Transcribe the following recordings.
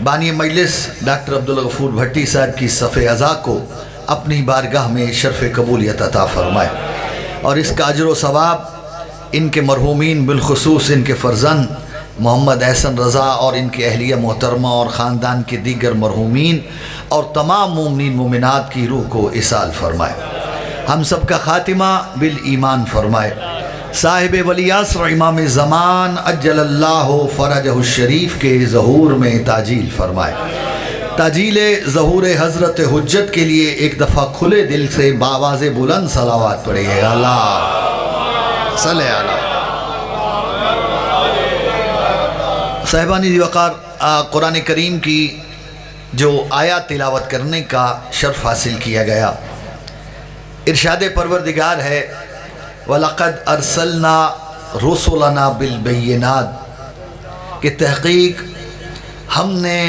بانی مجلس ڈاکٹر عبدالغفور بھٹی صاحب کی صف اعضاء کو اپنی بارگاہ میں شرف قبولیت عطا فرمائے، اور اس کا اجر و ثواب ان کے مرحومین بالخصوص ان کے فرزند محمد احسن رضا اور ان کے اہلیہ محترمہ اور خاندان کے دیگر مرحومین اور تمام مومنین مومنات کی روح کو اصال فرمائے، ہم سب کا خاتمہ بالایمان فرمائے، صاحب ولی عصر امام زمان عجل اللہ فرجہ الشریف کے ظہور میں تاجیل فرمائے۔ تاجیل ظہور حضرت حجت کے لیے ایک دفعہ کھلے دل سے بآواز بلند صلوات پڑھیے، اللہ صلی اللہ۔ صاحبانی دی وقار، قرآن کریم کی جو آیات تلاوت کرنے کا شرف حاصل کیا گیا، ارشاد پروردگار ہے وَلَقَدْ أَرْسَلْنَا رُسُلَنَا بِالْبَيِّنَاتِ کہ تحقیق ہم نے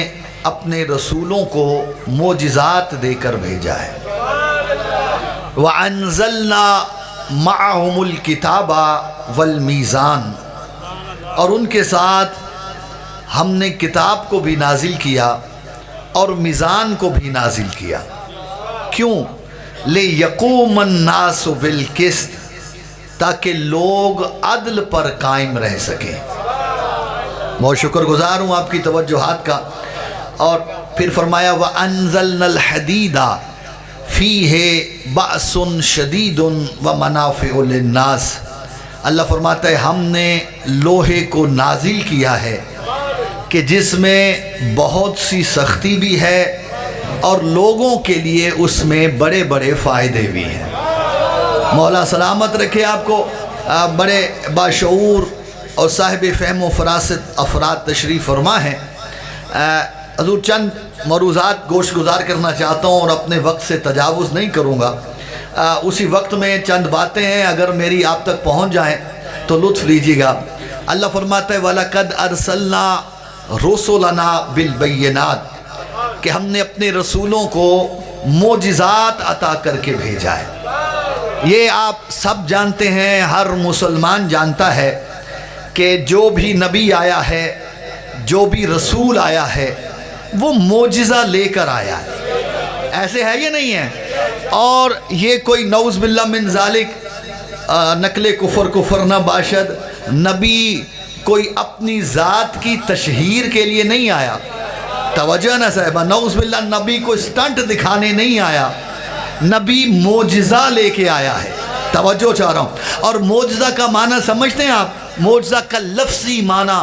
اپنے رسولوں کو معجزات دے کر بھیجا ہے، وَأَنزَلْنَا مَعَهُمُ الْكِتَابَ وَالْمِيزَانَ اور ان کے ساتھ ہم نے کتاب کو بھی نازل کیا اور میزان کو بھی نازل کیا، کیوں؟ لِيَقُومَ النَّاسُ بِالْقِسْطِ تاکہ لوگ عدل پر قائم رہ سکیں۔ بہت شکر گزار ہوں آپ کی توجہات کا۔ اور پھر فرمایا وَأَنزَلْنَا الْحَدِيدَ فِيهِ بَأْسٌ شَدِيدٌ وَمَنَافِعُ لِلنَّاسِ اللہ فرماتا ہے ہم نے لوہے کو نازل کیا ہے کہ جس میں بہت سی سختی بھی ہے اور لوگوں کے لیے اس میں بڑے بڑے فائدے بھی ہیں۔ مولا سلامت رکھے آپ کو، بڑے باشعور اور صاحب فہم و فراست افراد تشریف فرما ہیں۔ حضور چند مروزات گوش گزار کرنا چاہتا ہوں اور اپنے وقت سے تجاوز نہیں کروں گا، اسی وقت میں چند باتیں ہیں اگر میری آپ تک پہنچ جائیں تو لطف لیجیے گا۔ اللہ فرماتا ہے وَلَقَدْ أَرْسَلْنَا رُسُلَنَا بِالْبَيِّنَاتِ کہ ہم نے اپنے رسولوں کو معجزات عطا کر کے بھیجا ہے۔ یہ آپ سب جانتے ہیں، ہر مسلمان جانتا ہے کہ جو بھی نبی آیا ہے، جو بھی رسول آیا ہے، وہ معجزہ لے کر آیا ہے، ایسے ہے یہ نہیں ہے؟ اور یہ کوئی نعوذ باللہ من ذالک نقل کفر نہ باشد، نبی کوئی اپنی ذات کی تشہیر کے لیے نہیں آیا، توجہ نہ صاحبہ، نعوذ باللہ نبی کو اسٹنٹ دکھانے نہیں آیا، نبی معجزہ لے کے آیا ہے، توجہ چاہ رہا ہوں۔ اور معجزہ کا معنی سمجھتے ہیں آپ؟ معجزہ کا لفظی معنی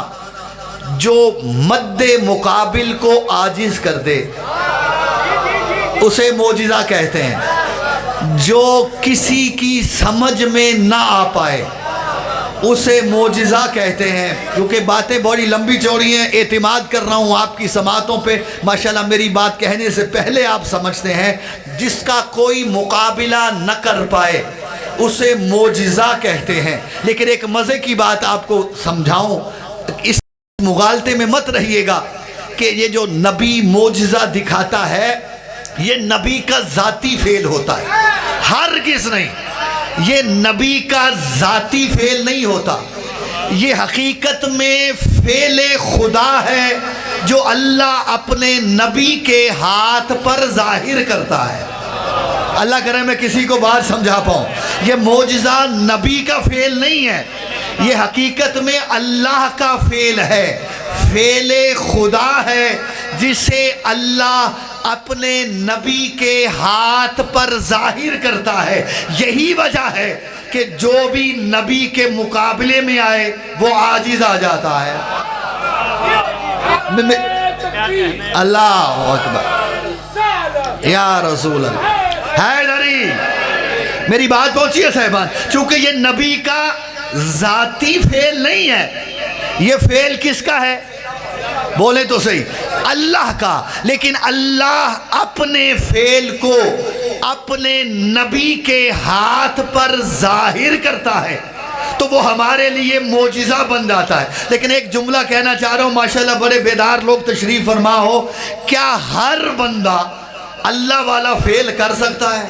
جو مد مقابل کو عاجز کر دے اسے معجزہ کہتے ہیں، جو کسی کی سمجھ میں نہ آ پائے اسے معجزہ کہتے ہیں۔ کیونکہ باتیں بڑی لمبی چوڑی ہیں، اعتماد کر رہا ہوں آپ کی سماعتوں پہ، ماشاءاللہ میری بات کہنے سے پہلے آپ سمجھتے ہیں، جس کا کوئی مقابلہ نہ کر پائے اسے معجزہ کہتے ہیں۔ لیکن ایک مزے کی بات آپ کو سمجھاؤں، اس مغالطے میں مت رہیے گا کہ یہ جو نبی معجزہ دکھاتا ہے یہ نبی کا ذاتی فعل ہوتا ہے، ہرگز نہیں، یہ نبی کا ذاتی فعل نہیں ہوتا، یہ حقیقت میں فعل خدا ہے جو اللہ اپنے نبی کے ہاتھ پر ظاہر کرتا ہے۔ اللہ کرے میں کسی کو بات سمجھا پاؤں، یہ معجزہ نبی کا فعل نہیں ہے، یہ حقیقت میں اللہ کا فعل ہے، فعل خدا ہے جسے اللہ اپنے نبی کے ہاتھ پر ظاہر کرتا ہے۔ یہی وجہ ہے کہ جو بھی نبی کے مقابلے میں آئے وہ عاجز آ جاتا ہے۔ اللہ اکبر یا رسول اللہ، حیدری میری بات پہنچی ہے صاحبان، چونکہ یہ نبی کا ذاتی فعل نہیں ہے، یہ فعل کس کا ہے؟ بولے تو صحیح، اللہ کا۔ لیکن اللہ اپنے فعل کو اپنے نبی کے ہاتھ پر ظاہر کرتا ہے تو وہ ہمارے لیے معجزہ بن جاتا ہے۔ لیکن ایک جملہ کہنا چاہ رہا ہوں، ماشاءاللہ بڑے بیدار لوگ تشریف فرما ہو، کیا ہر بندہ اللہ والا فعل کر سکتا ہے؟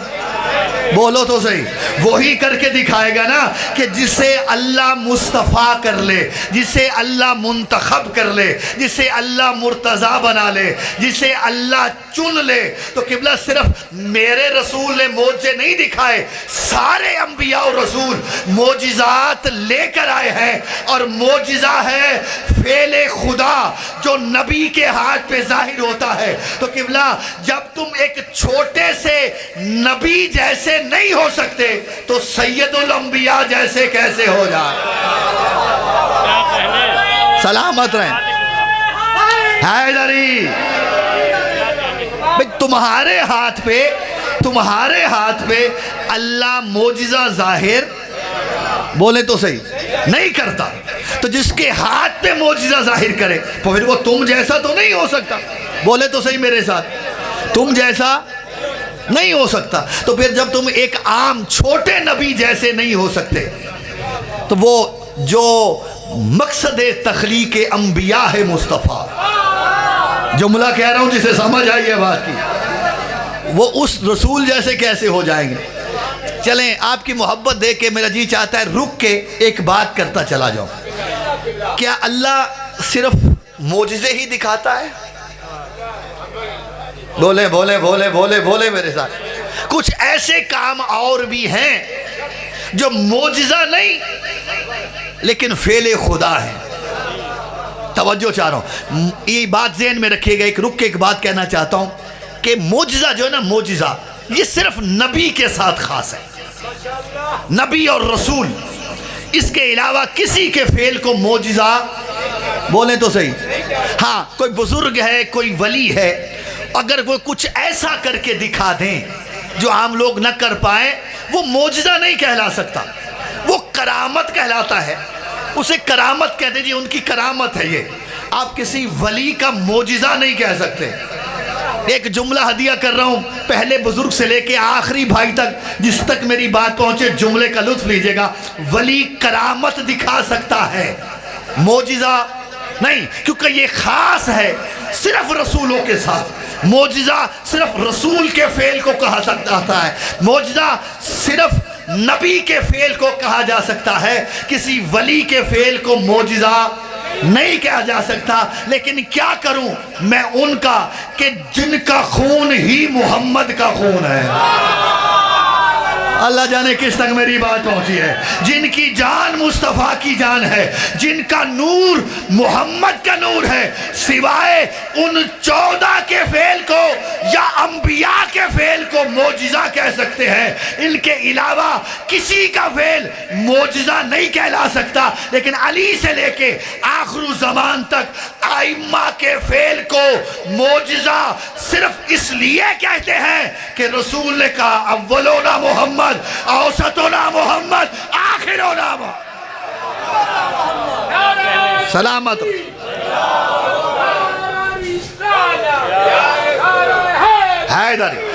بولو تو صحیح، وہی کر کے دکھائے گا نا کہ جسے اللہ مصطفیٰ کر لے، جسے اللہ منتخب کر لے، جسے اللہ مرتضی بنا لے، جسے اللہ چن لے. تو قبلہ صرف میرے رسول نے معجزے نہیں دکھائے، سارے انبیاء و رسول معجزات لے کر آئے ہیں. اور معجزہ ہے فعل خدا جو نبی کے ہاتھ پہ ظاہر ہوتا ہے. تو قبلہ جب تم ایک چھوٹے سے نبی جیسے نہیں ہو سکتے تو سید الانبیاء جیسے کیسے ہو جائے؟ سلامت رہیں حیدری. تمہارے ہاتھ پہ اللہ معجزہ ظاہر، بولے تو صحیح، نہیں کرتا. تو جس کے ہاتھ پہ معجزہ ظاہر کرے تو پھر وہ تم جیسا تو نہیں ہو سکتا. بولے تو صحیح میرے ساتھ، تم جیسا نہیں ہو سکتا. تو پھر جب تم ایک عام چھوٹے نبی جیسے نہیں ہو سکتے تو وہ جو مقصد تخلیق انبیاء ہے مصطفیٰ، جملہ کہہ رہا ہوں جسے سمجھ آئیے بات کی، وہ اس رسول جیسے کیسے ہو جائیں گے؟ چلیں آپ کی محبت دیکھ کے میرا جی چاہتا ہے رک کے ایک بات کرتا چلا جاؤں. کیا اللہ صرف معجزے ہی دکھاتا ہے؟ بولے بولے بولے بولے بولے میرے ساتھ. کچھ ایسے کام اور بھی ہیں جو معجزہ نہیں لیکن فعل خدا ہے. توجہ چاہ رہا ہوں، یہ بات ذہن میں رکھیے گا. ایک رک کے ایک بات کہنا چاہتا ہوں کہ معجزہ جو ہے نا، معجزہ یہ صرف نبی کے ساتھ خاص ہے. نبی اور رسول، اس کے علاوہ کسی کے فعل کو معجزہ، بولیں تو صحیح. ہاں کوئی بزرگ ہے، کوئی ولی ہے، اگر وہ کچھ ایسا کر کے دکھا دیں جو عام لوگ نہ کر پائیں، وہ معجزہ نہیں کہلا سکتا، وہ کرامت کہلاتا ہے. اسے کرامت کہتے، جی ان کی کرامت ہے یہ. آپ کسی ولی کا معجزہ نہیں کہہ سکتے. ایک جملہ ہدیہ کر رہا ہوں، پہلے بزرگ سے لے کے آخری بھائی تک، جس تک میری بات پہنچے جملے کا لطف لیجئے گا. ولی کرامت دکھا سکتا ہے، معجزہ نہیں، کیونکہ یہ خاص ہے صرف رسولوں کے ساتھ. معجزہ صرف رسول کے فعل کو کہا سکتا ہے، معجزہ صرف نبی کے فعل کو کہا جا سکتا ہے. کسی ولی کے فعل کو معجزہ نہیں کہا جا سکتا. لیکن کیا کروں میں ان کا کہ جن کا خون ہی محمد کا خون ہے. اللہ جانے کس تک میری بات پہنچی ہے. جن کی جان مصطفیٰ کی جان ہے، جن کا نور محمد کا نور ہے. سوائے ان 14 کے فعل کو یا انبیاء کے فعل کو معجزہ کہہ سکتے ہیں، ان کے علاوہ کسی کا فعل معجزہ نہیں کہلا سکتا. لیکن علی سے لے کے آخر زمان تک ائمہ کے فعل کو معجزہ صرف اس لیے کہتے ہیں کہ رسول نے کہا اولونا محمد، اوسطنا محمد، آخرنا محمد. سلامت حیدری.